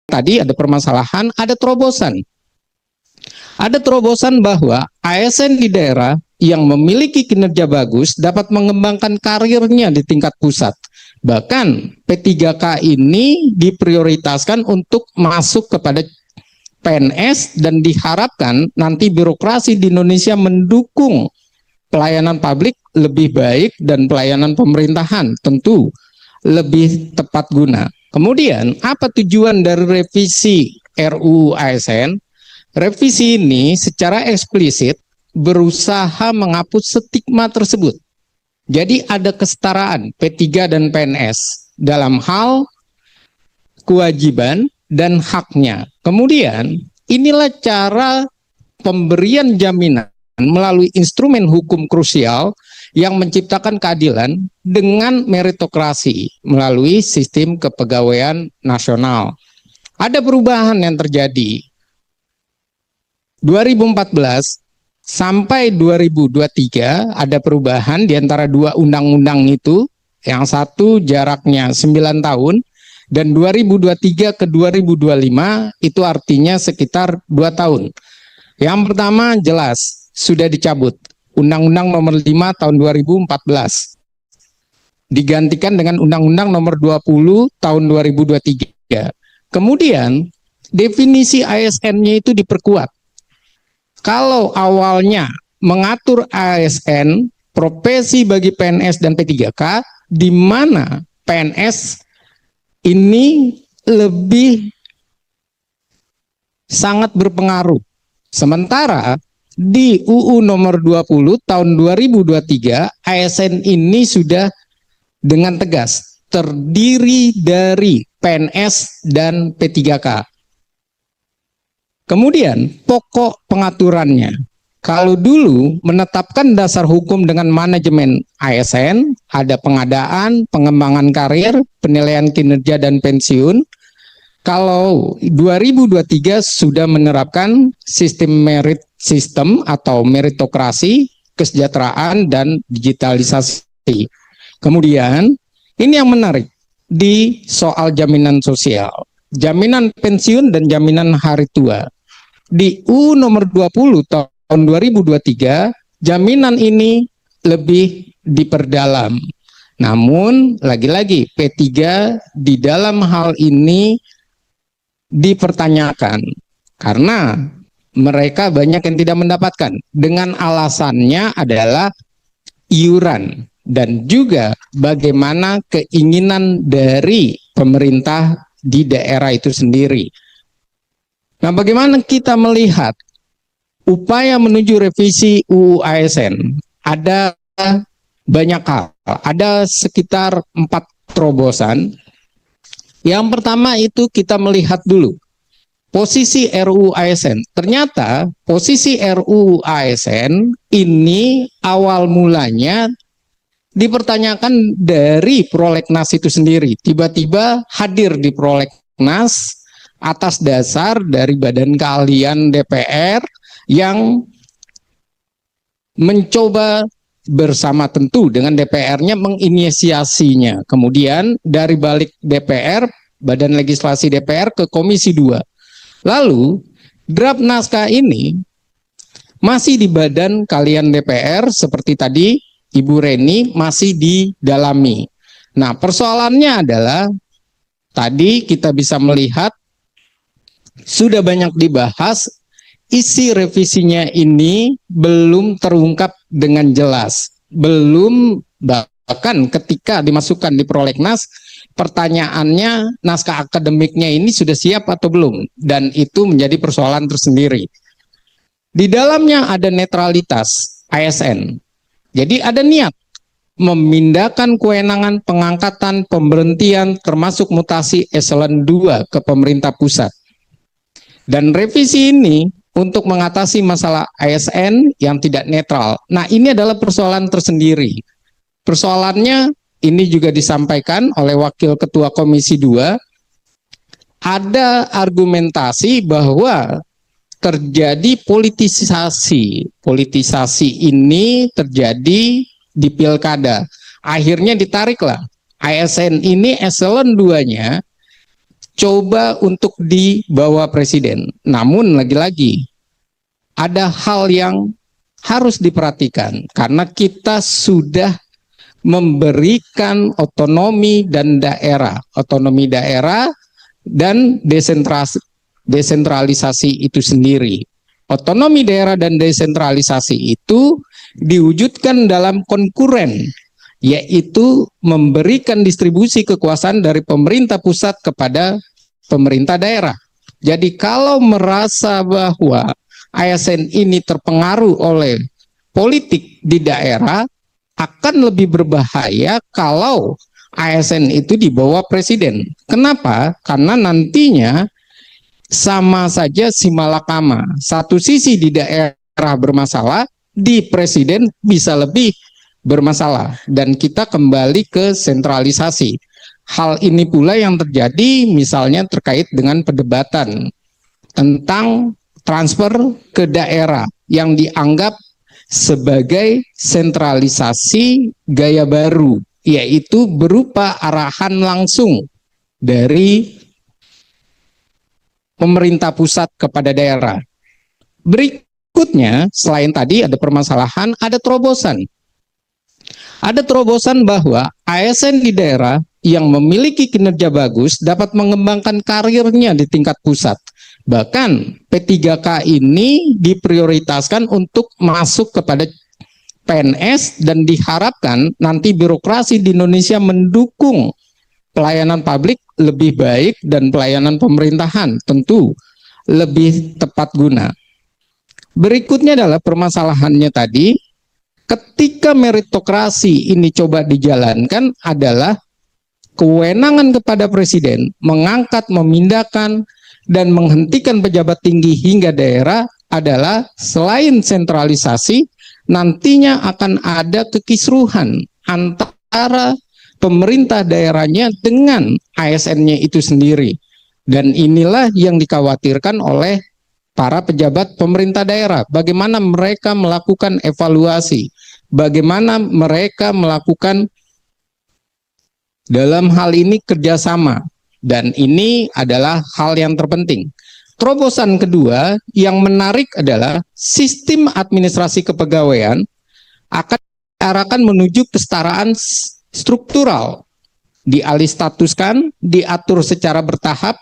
tadi ada permasalahan, ada terobosan. Ada terobosan bahwa ASN di daerah yang memiliki kinerja bagus dapat mengembangkan karirnya di tingkat pusat. Bahkan P3K ini diprioritaskan untuk masuk kepada PNS dan diharapkan nanti birokrasi di Indonesia mendukung pelayanan publik lebih baik dan pelayanan pemerintahan tentu lebih tepat guna. Kemudian apa tujuan dari revisi RUU ASN? Revisi ini secara eksplisit berusaha menghapus stigma tersebut. Jadi ada kesetaraan P3 dan PNS dalam hal kewajiban dan haknya. Kemudian inilah cara pemberian jaminan melalui instrumen hukum krusial yang menciptakan keadilan dengan meritokrasi melalui sistem kepegawaian nasional. Ada perubahan yang terjadi 2014 sampai 2023, ada perubahan di antara dua undang-undang itu. Yang satu jaraknya 9 tahun dan 2023 ke 2025 itu artinya sekitar 2 tahun. Yang pertama jelas sudah dicabut Undang-Undang Nomor 5 Tahun 2014 digantikan dengan Undang-Undang Nomor 20 Tahun 2023. Kemudian definisi ASN-nya itu diperkuat. Kalau awalnya mengatur ASN profesi bagi PNS dan P3K, di mana PNS ini lebih sangat berpengaruh. Sementara di UU Nomor 20 Tahun 2023, ASN ini sudah dengan tegas terdiri dari PNS dan P3K. Kemudian pokok pengaturannya. Kalau dulu menetapkan dasar hukum dengan manajemen ASN, ada pengadaan, pengembangan karir, penilaian kinerja dan pensiun. Kalau 2023 sudah menerapkan sistem merit system atau meritokrasi, kesejahteraan dan digitalisasi. Kemudian ini yang menarik di soal jaminan sosial, jaminan pensiun dan jaminan hari tua. Di UU Nomor 20 Tahun 2023, jaminan ini lebih diperdalam. Namun, lagi-lagi P3 di dalam hal ini dipertanyakan karena mereka banyak yang tidak mendapatkan. Dengan alasannya adalah iuran dan juga bagaimana keinginan dari pemerintah di daerah itu sendiri. Nah, bagaimana kita melihat upaya menuju revisi UU ASN? Ada banyak hal, ada sekitar 4 terobosan. Yang pertama itu kita melihat dulu posisi RUU ASN. Ternyata posisi RUU ASN ini awal mulanya dipertanyakan dari prolegnas itu sendiri. Tiba-tiba hadir di prolegnas atas dasar dari Badan Keahlian DPR yang mencoba bersama tentu dengan DPR-nya menginisiasinya. Kemudian dari balik DPR, Badan Legislasi DPR ke Komisi 2. Lalu draft naskah ini masih di Badan Keahlian DPR seperti tadi Ibu Reni masih didalami. Nah, persoalannya adalah tadi kita bisa melihat sudah banyak dibahas, isi revisinya ini belum terungkap dengan jelas. Belum, bahkan ketika dimasukkan di prolegnas, pertanyaannya naskah akademiknya ini sudah siap atau belum. Dan itu menjadi persoalan tersendiri. Di dalamnya ada netralitas ASN. Jadi ada niat memindahkan kewenangan pengangkatan, pemberhentian, termasuk mutasi eselon 2 ke pemerintah pusat. Dan revisi ini untuk mengatasi masalah ASN yang tidak netral. Nah, ini adalah persoalan tersendiri. Persoalannya ini juga disampaikan oleh Wakil Ketua Komisi 2. Ada argumentasi bahwa terjadi politisasi. Politisasi ini terjadi di pilkada. Akhirnya ditariklah ASN ini eselon 2-nya coba untuk dibawa presiden. Namun lagi-lagi ada hal yang harus diperhatikan karena kita sudah memberikan otonomi daerah dan desentralisasi itu sendiri. Otonomi daerah dan desentralisasi itu diwujudkan dalam konkuren, yaitu memberikan distribusi kekuasaan dari pemerintah pusat kepada pemerintah daerah. Jadi kalau merasa bahwa ASN ini terpengaruh oleh politik di daerah, akan lebih berbahaya kalau ASN itu di bawah presiden. Kenapa? Karena nantinya sama saja simalakama. Satu sisi di daerah bermasalah, di presiden bisa lebih bermasalah. Dan kita kembali ke sentralisasi. Hal ini pula yang terjadi misalnya terkait dengan perdebatan tentang transfer ke daerah yang dianggap sebagai sentralisasi gaya baru, yaitu berupa arahan langsung dari pemerintah pusat kepada daerah. Berikutnya, selain tadi ada permasalahan, ada terobosan. Ada terobosan bahwa ASN di daerah yang memiliki kinerja bagus dapat mengembangkan karirnya di tingkat pusat. Bahkan P3K ini diprioritaskan untuk masuk kepada PNS dan diharapkan nanti birokrasi di Indonesia mendukung pelayanan publik lebih baik dan pelayanan pemerintahan tentu lebih tepat guna. Berikutnya adalah permasalahannya tadi, ketika meritokrasi ini coba dijalankan adalah kewenangan kepada presiden mengangkat, memindahkan, dan menghentikan pejabat tinggi hingga daerah adalah selain sentralisasi, nantinya akan ada kekisruhan antara pemerintah daerahnya dengan ASN-nya itu sendiri. Dan inilah yang dikhawatirkan oleh para pejabat pemerintah daerah. Bagaimana mereka melakukan evaluasi, bagaimana mereka melakukan dalam hal ini kerjasama. Dan ini adalah hal yang terpenting. Terobosan kedua yang menarik adalah sistem administrasi kepegawaian akan diarahkan menuju kesetaraan struktural, dialih statuskan, diatur secara bertahap,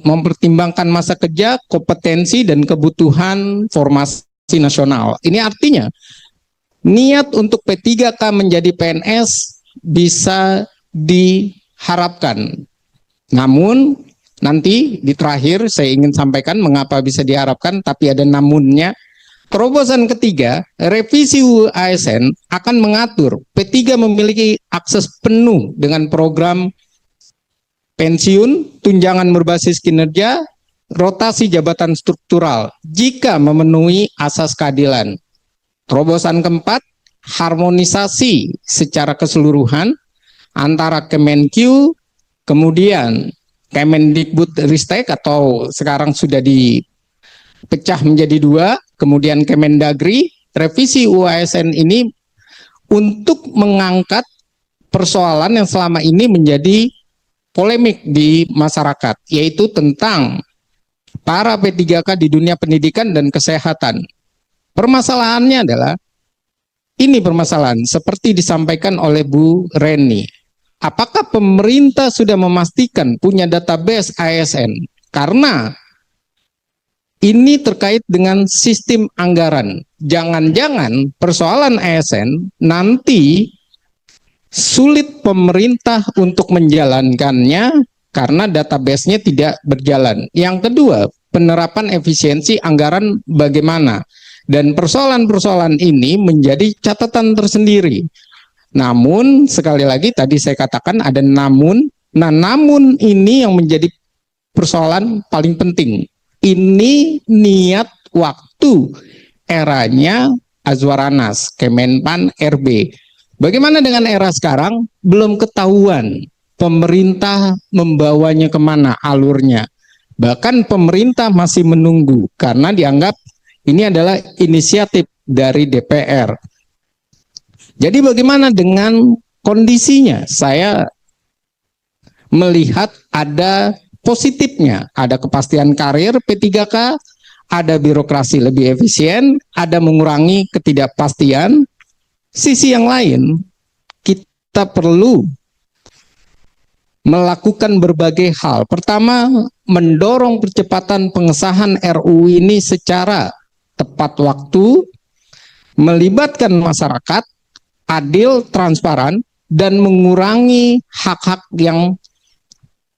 mempertimbangkan masa kerja, kompetensi, dan kebutuhan formasi nasional. Ini artinya niat untuk P3K menjadi PNS bisa diharapkan. Namun nanti di terakhir saya ingin sampaikan mengapa bisa diharapkan, tapi ada namunnya. Terobosan ketiga, revisi UU ASN akan mengatur P3 memiliki akses penuh dengan program pensiun, tunjangan berbasis kinerja, rotasi jabatan struktural jika memenuhi asas keadilan. Terobosan keempat, harmonisasi secara keseluruhan antara Kemenq, kemudian Kemendikbudristek atau sekarang sudah dipecah menjadi dua, kemudian Kemendagri. Revisi UU ASN ini untuk mengangkat persoalan yang selama ini menjadi polemik di masyarakat, yaitu tentang para P3K di dunia pendidikan dan kesehatan. Permasalahannya adalah ini permasalahan seperti disampaikan oleh Bu Reni. Apakah pemerintah sudah memastikan punya database ASN? Karena ini terkait dengan sistem anggaran. Jangan-jangan persoalan ASN nanti sulit pemerintah untuk menjalankannya karena database-nya tidak berjalan. Yang kedua, penerapan efisiensi anggaran bagaimana? Dan persoalan-persoalan ini menjadi catatan tersendiri. Namun sekali lagi tadi saya katakan ada namun. Nah, namun ini yang menjadi persoalan paling penting. Ini niat waktu eranya Azwaranas, Kemenpan RB. Bagaimana dengan era sekarang? Belum ketahuan pemerintah membawanya kemana alurnya. Bahkan pemerintah masih menunggu karena dianggap ini adalah inisiatif dari DPR. Jadi bagaimana dengan kondisinya? Saya melihat ada positifnya, ada kepastian karir P3K, ada birokrasi lebih efisien, ada mengurangi ketidakpastian. Sisi yang lain, kita perlu melakukan berbagai hal. Pertama, mendorong percepatan pengesahan RUU ini secara tepat waktu, melibatkan masyarakat, adil, transparan, dan mengurangi hak-hak yang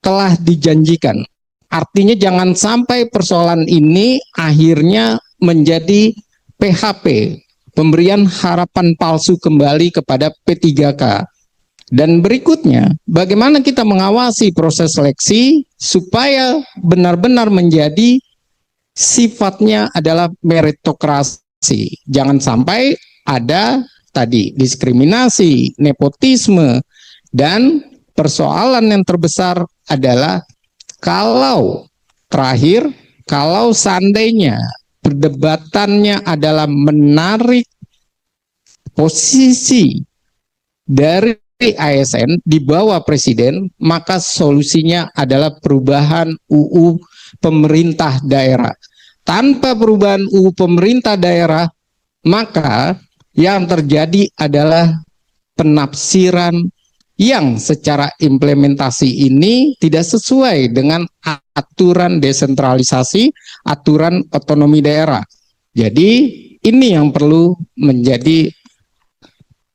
telah dijanjikan. Artinya jangan sampai persoalan ini akhirnya menjadi PHP, pemberian harapan palsu kembali kepada P3K. Dan berikutnya, bagaimana kita mengawasi proses seleksi supaya benar-benar menjadi sifatnya adalah meritokrasi. Jangan sampai ada tadi diskriminasi, nepotisme, dan persoalan yang terbesar adalah kalau seandainya perdebatannya adalah menarik posisi dari ASN di bawah presiden, maka solusinya adalah perubahan UU pemerintah daerah. Tanpa perubahan UU pemerintah daerah, maka yang terjadi adalah penafsiran yang secara implementasi ini tidak sesuai dengan aturan desentralisasi, aturan otonomi daerah. Jadi ini yang perlu menjadi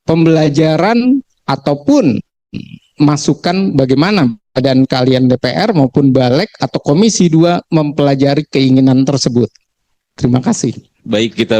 pembelajaran ataupun masukan bagaimana badan kalian DPR maupun Balek atau Komisi 2 mempelajari keinginan tersebut. Terima kasih. Baik, kita